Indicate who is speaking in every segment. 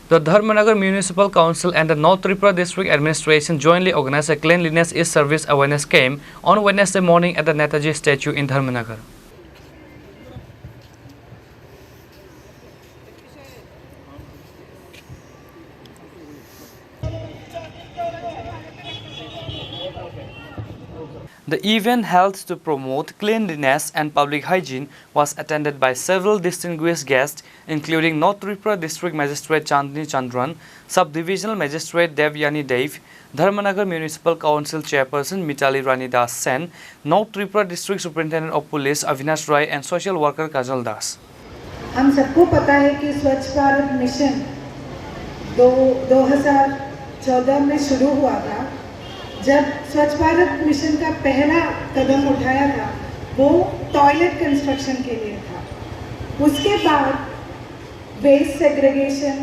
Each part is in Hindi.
Speaker 1: The Dharmanagar Municipal Council and the North Tripura District Administration jointly organized a cleanliness is service awareness camp on Wednesday morning at the Netaji statue in Dharmanagar. The event held to promote cleanliness and public hygiene was attended by several distinguished guests including North Tripura District Magistrate Chandni Chandran, Sub-Divisional Magistrate Devyani Dev, Dharmanagar Municipal Council Chairperson Mitali Rani Das Sen, North Tripura District Superintendent of Police Avinash Rai and Social Worker Kajal Das.
Speaker 2: हम सबको पता है कि स्वच्छ भारत मिशन 2014 में शुरू हुआ था। जब स्वच्छ भारत मिशन का पहला कदम उठाया था वो टॉयलेट कंस्ट्रक्शन के लिए था। उसके बाद waste segregation,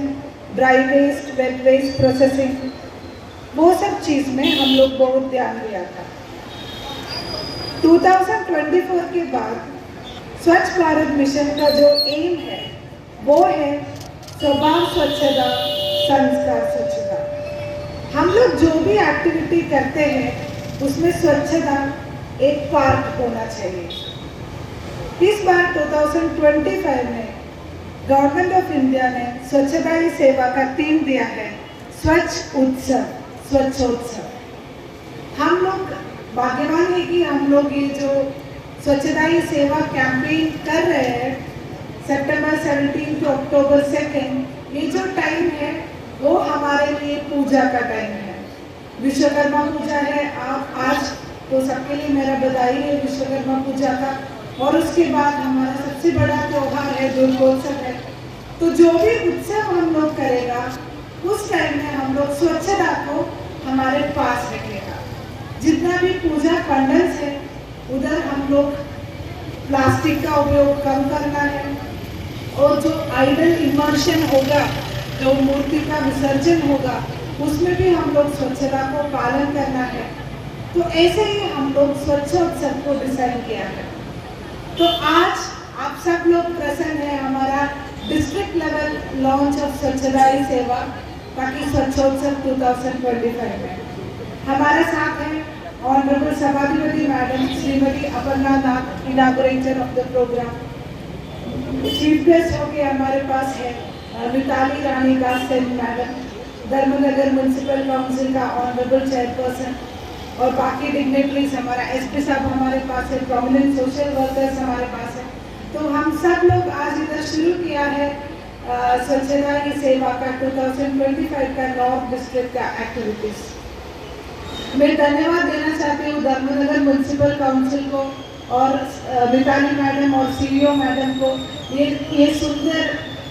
Speaker 2: dry waste, wet waste processing, वो सब चीज़ में हम लोग बहुत ध्यान दिया था। 2024 के बाद स्वच्छ भारत मिशन का जो एम है वो है स्वभाव स्वच्छता, संस्कार स्वच्छता। हम लोग जो भी एक्टिविटी करते हैं उसमें स्वच्छता एक पार्ट होना चाहिए। इस बार 2025 में गवर्नमेंट ऑफ इंडिया ने स्वच्छता ही सेवा का थीम दिया है, स्वच्छ उत्सव, स्वच्छोत्सव। हम लोग भाग्यवान है कि हम लोग ये जो स्वच्छता ही सेवा कैंपेन कर रहे हैं सितंबर 17 to अक्टूबर 2, ये जो टाइम है वो हमारे लिए पूजा का टाइम है। विश्वकर्मा पूजा है आज, तो सबके लिए मेरा बधाई है विश्वकर्मा पूजा का। और उसके बाद हमारा सबसे बड़ा त्योहार है दुर्गोत्सव है। तो जो भी उत्सव हम लोग करेगा उस टाइम में हम लोग स्वच्छता को हमारे पास रखेगा। जितना भी पूजा पंडल्स है उधर हम लोग प्लास्टिक का उपयोग कम करना है और जो आइडल इमर्शन होगा, जो मूर्ति का विसर्जन होगा, उसमें भी हम लोग स्वच्छता को पालन करना है। तो ऐसे ही हम लोग स्वच्छोत्सव को डिसाइड किया है। तो आज आप सब लोग प्रसन्न हैं हमारा डिस्ट्रिक्ट लेवल लॉन्च ऑफ स्वच्छता ही सेवा ताकि स्वच्छोत्सव 2025 में हमारे साथ हैं ऑनरेबल सभाधिपति madam Shrimati Aparna Nath, inaugurator of the programme. Chief guest होके हमारे पास है Mitali Rani Das Sen madam, Dharmanagar municipal council का ऑनरेबल चेयरपर्सन और बाकी डिग्नेटरीज, हमारा एसपी साहब हमारे पास है, प्रोमिनेंट सोशल वर्कर्स हमारे पास है। तो हम सब लोग आज इधर शुरू किया है स्वच्छता ही सेवा का 2025 का नॉर्थ डिस्ट्रिक्ट का एक्टिविटीज। मैं धन्यवाद देना चाहती हूँ धर्मनगर म्यूनसिपल काउंसिल को और मिताली मैडम और सीईओ मैडम को ये सुंदर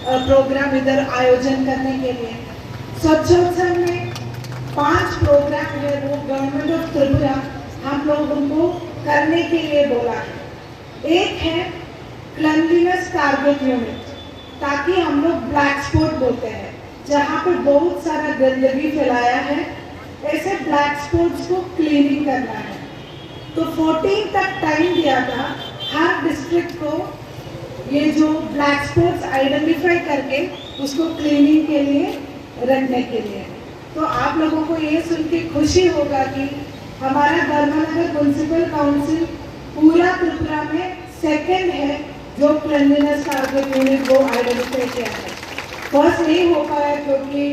Speaker 2: प्रोग्राम इधर आयोजन करने के लिए। स्वच्छोत्सव में 5 प्रोग्राम है वो गवर्नमेंट ऑफ त्रिपुरा हम लोगों को करने के लिए बोला है। एक है क्लीनलीनेस टारगेट यूनिट, ताकि हम लोग ब्लैक स्पॉट बोलते हैं जहाँ पे बहुत सारा गंदगी फैलाया है, ऐसे ब्लैक स्पॉट्स को क्लीनिंग करना है। तो 14 तक टाइम दिया था हर डिस्ट्रिक्ट को ये जो ब्लैक स्पॉट्स आइडेंटिफाई करके उसको क्लीनिंग के लिए रखने के लिए। तो आप लोगों को ये सुन के खुशी होगा कि हमारा धर्मनगर म्यूनसिपल काउंसिल पूरा त्रिपुरा में सेकंड है जो क्लीनलीनेस टारगेट यूनिट वो आइडेंटिफाई किया है। फर्स्ट नहीं हो पाया क्योंकि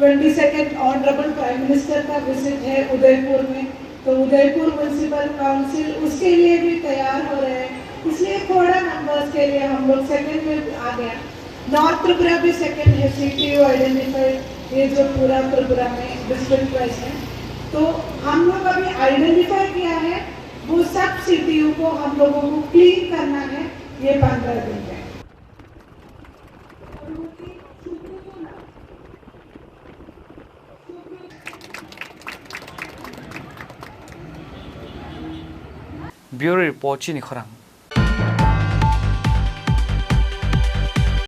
Speaker 2: 22 ऑनरेबल प्राइम मिनिस्टर का विजिट है उदयपुर में, तो उदयपुर म्यूनसिपल काउंसिल उसके लिए भी तैयार हो रहे हैं, इसलिए थोड़ा नंबर्स के लिए हम लोग सेकंड में आ गया। नॉर्थ त्रिपुरा भी सेकंड है, सीटीयू आइडेंटिफाई ये जो पूरा त्रिपुरा में डिस्ट्रिक्ट वाइज है। तो हम लोग अभी आइडेंटिफाई किया है वो सब सीटीयू को हम लोगों को क्लीन करना है ये 15 दिन में।
Speaker 1: Bureau Report Chini Khorang.